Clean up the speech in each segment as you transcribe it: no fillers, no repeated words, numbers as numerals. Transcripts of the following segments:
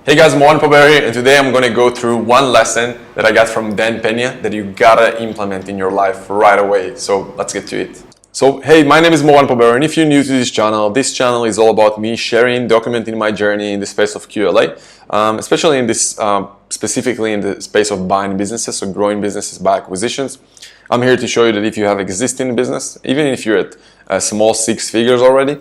Hey guys, I'm Juan Poberi, and today I'm going to go through one lesson that I got from Pena that you gotta implement in your life right away. So let's get to it. So hey, my name is Juan Poberi, and if you're new to this channel is all about me sharing, documenting my journey in the space of QLA, especially in this, specifically in the space of buying businesses, so growing businesses by acquisitions. I'm here to show you that if you have existing business, even if you're at a small six figures already,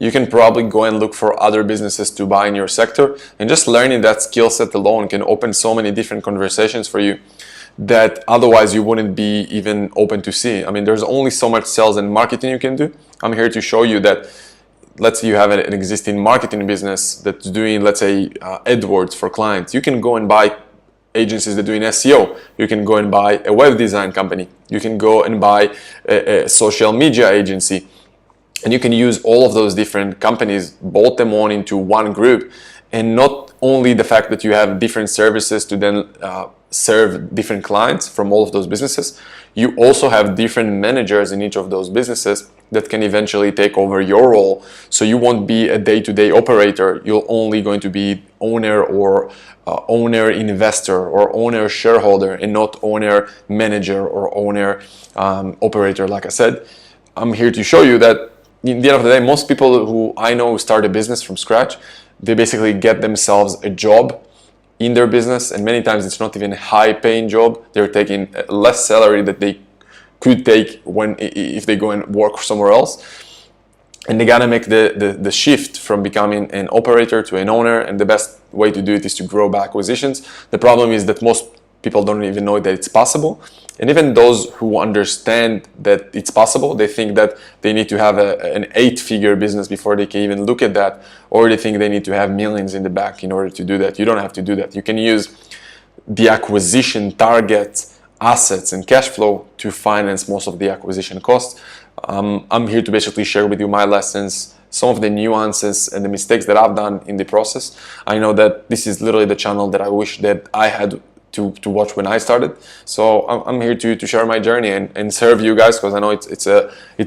you can probably go and look for other businesses to buy in your sector, and just learning that skill set alone can open so many different conversations for you that otherwise you wouldn't be even open to see. I mean, there's only so much sales and marketing you can do. I'm here to show you that, let's say you have an existing marketing business that's doing, let's say, AdWords for clients. You can go and buy agencies that are doing SEO. You can go and buy a web design company. You can go and buy a social media agency. And you can use all of those different companies, bolt them on into one group, and not only the fact that you have different services to then serve different clients from all of those businesses, you also have different managers in each of those businesses that can eventually take over your role. So you won't be a day-to-day operator. You're only going to be owner or owner investor or owner shareholder, and not owner manager or owner operator. Like I said, I'm here to show you that in the end of the day, most people who I know who start a business from scratch, they basically get themselves a job in their business, and many times it's not even a high-paying job. They're taking less salary that they could take if they go and work somewhere else, and they gotta make the shift from becoming an operator to an owner. And the best way to do it is to grow by acquisitions. The problem is that most people don't even know that it's possible. And even those who understand that it's possible, they think that they need to have an 8-figure business before they can even look at that, or they think they need to have millions in the bank in order to do that. You don't have to do that. You can use the acquisition targets, assets, and cash flow to finance most of the acquisition costs. I'm here to basically share with you my lessons, some of the nuances and the mistakes that I've done in the process. I know that this is literally the channel that I wish that I had to watch when I started. So I'm here to share my journey and serve you guys, because I know it's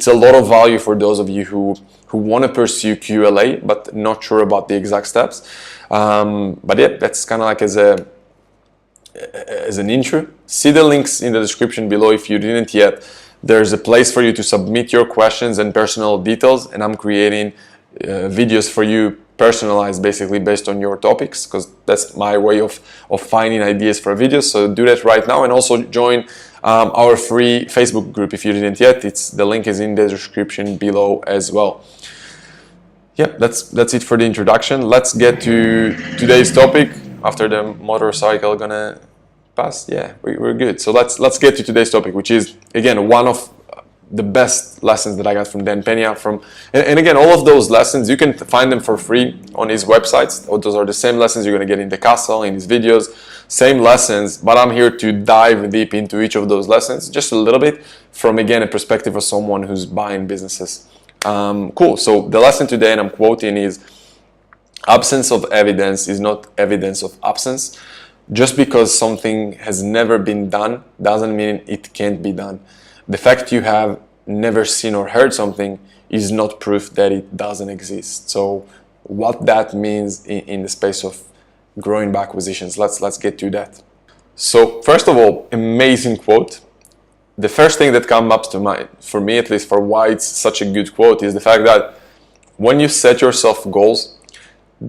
a lot of value for those of you who want to pursue QLA but not sure about the exact steps. But yeah, that's kind of like as an intro. See the links in the description below if you didn't yet. There's a place for you to submit your questions and personal details, and I'm creating videos for you, personalized basically based on your topics, because that's my way of finding ideas for videos. So do that right now, and also join our free Facebook group if you didn't yet. The link is in the description below as well. Yeah, that's it for the introduction. Let's get to today's topic. After the motorcycle gonna pass, yeah, we're good. So let's get to today's topic, which is again one of the best lessons that I got from Pena. And again, all of those lessons, you can find them for free on his websites. Those are the same lessons you're going to get in the castle, in his videos, same lessons, but I'm here to dive deep into each of those lessons just a little bit from, again, a perspective of someone who's buying businesses. Cool. So the lesson today, and I'm quoting, is absence of evidence is not evidence of absence. Just because something has never been done doesn't mean it can't be done. The fact you have never seen or heard something is not proof that it doesn't exist. So what that means in the space of growing by acquisitions, let's get to that. So first of all, amazing quote. The first thing that comes up to mind, for me at least, for why it's such a good quote, is the fact that when you set yourself goals,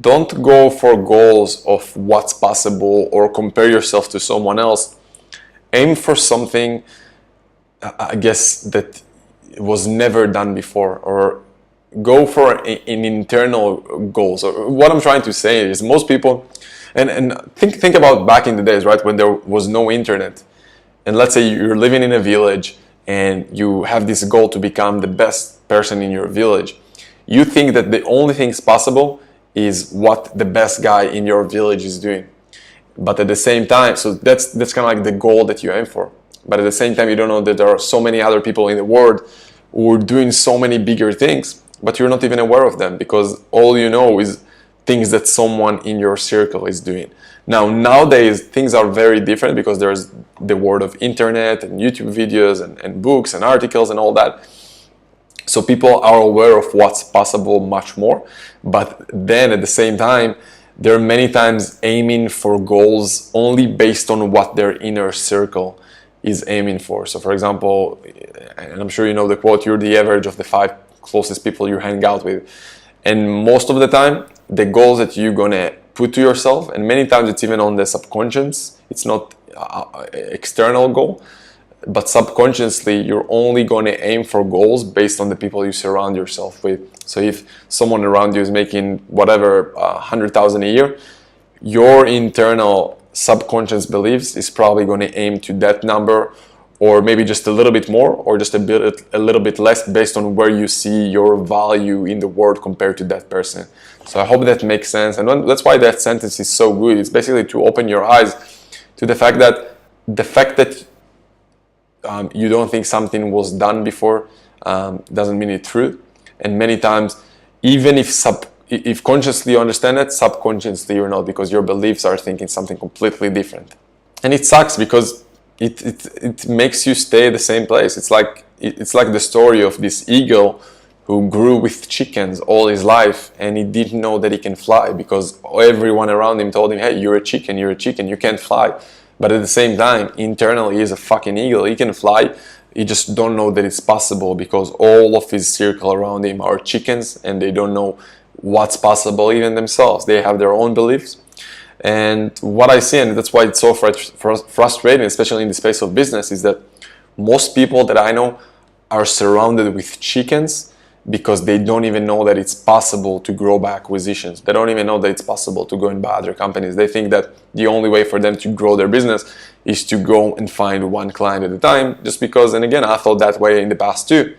don't go for goals of what's possible or compare yourself to someone else. Aim for something, I guess, that was never done before, or go for an internal goals. Or what I'm trying to say is, most people, and think about back in the days, right, when there was no internet, and let's say you're living in a village and you have this goal to become the best person in your village. You think that the only thing possible is what the best guy in your village is doing, but at the same time, so that's kind of like the goal that you aim for. But at the same time, you don't know that there are so many other people in the world who are doing so many bigger things, but you're not even aware of them, because all you know is things that someone in your circle is doing. Now, nowadays, things are very different, because there's the world of internet and YouTube videos and books and articles and all that. So people are aware of what's possible much more. But then at the same time, they're many times aiming for goals only based on what their inner circle is aiming for. So for example, and I'm sure you know the quote, you're the average of the 5 closest people you hang out with. And most of the time, the goals that you're gonna put to yourself, and many times it's even on the subconscious, it's not external goal, but subconsciously you're only going to aim for goals based on the people you surround yourself with. So if someone around you is making whatever 100,000 a year, your internal subconscious beliefs is probably going to aim to that number, or maybe just a little bit more, or just a little bit less, based on where you see your value in the world compared to that person. So I hope that makes sense, and that's why that sentence is so good. It's basically to open your eyes to the fact that you don't think something was done before doesn't mean it's true. And many times, even if consciously you understand it, subconsciously you're not, because your beliefs are thinking something completely different. And it sucks because it makes you stay at the same place. It's like the story of this eagle who grew with chickens all his life, and he didn't know that he can fly because everyone around him told him, hey, you're a chicken, you can't fly. But at the same time, internally, he's a fucking eagle. He can fly. He just don't know that it's possible because all of his circle around him are chickens, and they don't know what's possible even themselves. They have their own beliefs. And what I see, and that's why it's so frustrating, especially in the space of business, is that most people that I know are surrounded with chickens because they don't even know that it's possible to grow by acquisitions. They don't even know that it's possible to go and buy other companies. They think that the only way for them to grow their business is to go and find one client at a time, just because, and again, I thought that way in the past too,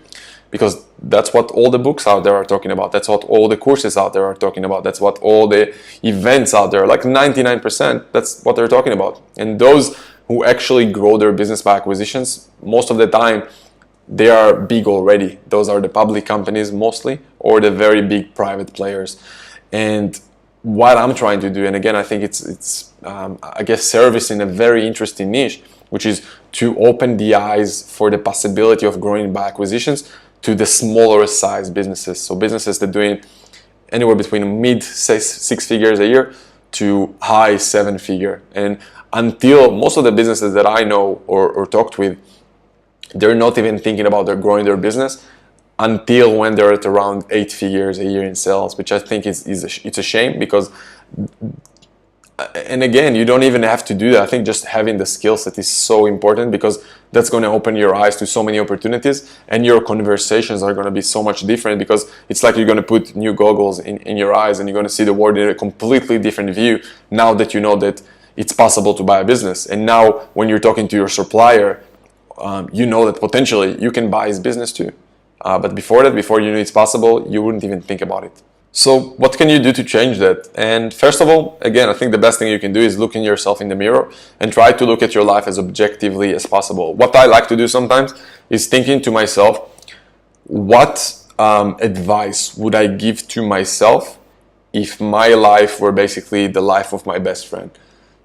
because that's what all the books out there are talking about. That's what all the courses out there are talking about. That's what all the events out there, like 99%, that's what they're talking about. And those who actually grow their business by acquisitions, most of the time, they are big already. Those are the public companies mostly, or the very big private players. And what I'm trying to do, and again, I think it's I guess service in a very interesting niche, which is to open the eyes for the possibility of growing by acquisitions to the smaller size businesses. So businesses that are doing anywhere between mid 6 figures a year to high 7 figure. And until most of the businesses that I know or talked with, they're not even thinking about growing their business until when they're at around 8 figures a year in sales, which I think it's a shame, because, and again, you don't even have to do that. I think just having the skill set is so important, because that's going to open your eyes to so many opportunities, and your conversations are going to be so much different, because it's like you're going to put new goggles in your eyes and you're going to see the world in a completely different view now that you know that it's possible to buy a business. And now when you're talking to your supplier, you know that potentially you can buy his business too. But before you knew it's possible, you wouldn't even think about it. So what can you do to change that? And first of all, again, I think the best thing you can do is look in yourself in the mirror and try to look at your life as objectively as possible. What I like to do sometimes is thinking to myself, what advice would I give to myself if my life were basically the life of my best friend?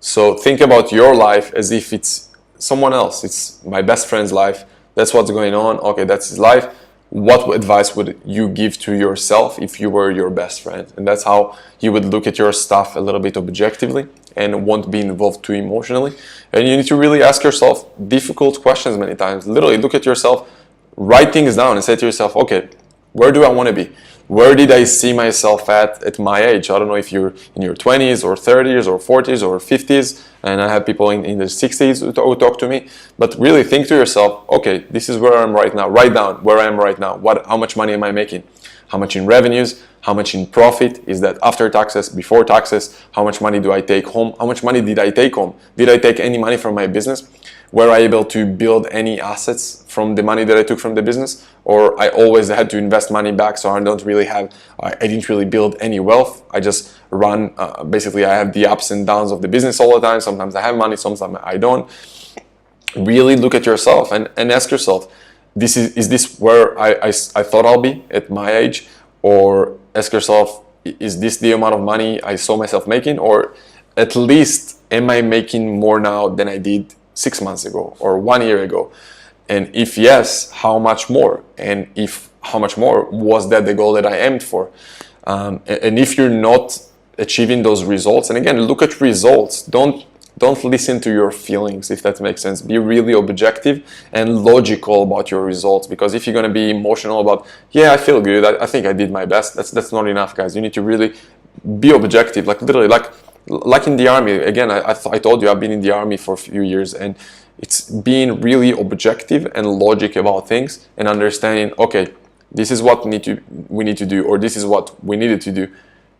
So think about your life as if it's someone else. It's my best friend's life. That's what's going on. Okay, that's his life. What advice would you give to yourself if you were your best friend? And that's how you would look at your stuff a little bit objectively and won't be involved too emotionally. And you need to really ask yourself difficult questions many times. Literally look at yourself, write things down and say to yourself, okay, where do I want to be? Where did I see myself at my age? I don't know if you're in your 20s or 30s or 40s or 50s, and I have people in their 60s who talk to me, but really think to yourself, okay, this is where I'm right now. Write down where I am right now. How much money am I making? How much in revenues? How much in profit? Is that after taxes, before taxes? How much money do I take home? How much money did I take home? Did I take any money from my business? Were I able to build any assets from the money that I took from the business? Or I always had to invest money back, so I didn't really build any wealth. I just run, basically I have the ups and downs of the business all the time. Sometimes I have money, sometimes I don't. Really look at yourself and ask yourself, is this where I thought I'll be at my age? Or ask yourself, is this the amount of money I saw myself making? Or at least, am I making more now than I did 6 months ago or 1 year ago? And if yes, how much more? And if how much more, was that the goal that I aimed for? And if you're not achieving those results. And again, look at results. Don't listen to your feelings, if that makes sense. Be really objective and logical about your results, because if you're going to be emotional about, yeah, I feel good, I think I did my best, that's not enough, guys. You need to really be objective, like literally, like in the army. Again, I told you I've been in the army for a few years, and it's being really objective and logic about things and understanding, okay, this is what we need to do, or this is what we needed to do.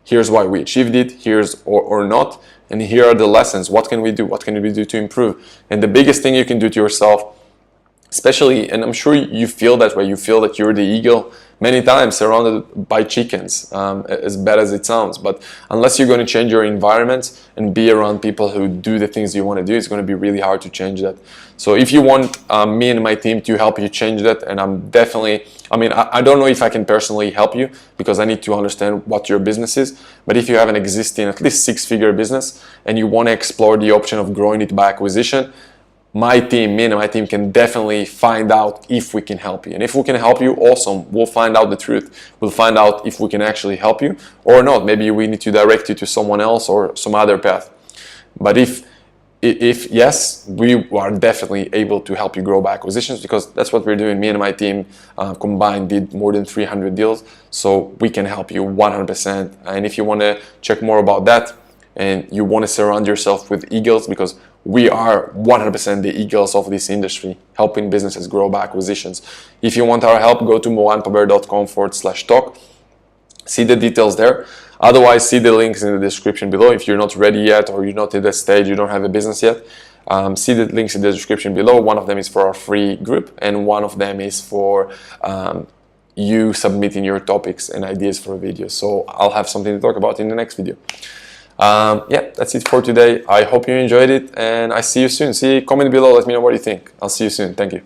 Here's why we achieved it, here's or not, and here are the lessons. What can we do? What can we do to improve? And the biggest thing you can do to yourself, especially, and I'm sure you feel that way, you feel that you're the eagle many times surrounded by chickens, as bad as it sounds, but unless you're going to change your environment and be around people who do the things you want to do, it's going to be really hard to change that. So if you want me and my team to help you change that, and I'm definitely, I don't know if I can personally help you, because I need to understand what your business is, but if you have an existing at least 6-figure business and you want to explore the option of growing it by acquisition, me and my team can definitely find out if we can help you. And if we can help you, awesome, we'll find out the truth. We'll find out if we can actually help you or not. Maybe we need to direct you to someone else or some other path. But if yes, we are definitely able to help you grow by acquisitions, because that's what we're doing. Me and my team combined did more than 300 deals, so we can help you 100%. And if you want to check more about that, and you want to surround yourself with eagles, because we are 100% the eagles of this industry, helping businesses grow by acquisitions. If you want our help, go to moanpaber.com/talk. See the details there. Otherwise, see the links in the description below. If you're not ready yet, or you're not at that stage, you don't have a business yet, see the links in the description below. One of them is for our free group, and one of them is for you submitting your topics and ideas for a video. So I'll have something to talk about in the next video. Yeah, that's it for today. I hope you enjoyed it, and I see you soon. Comment below, let me know what you think. I'll see you soon. Thank you.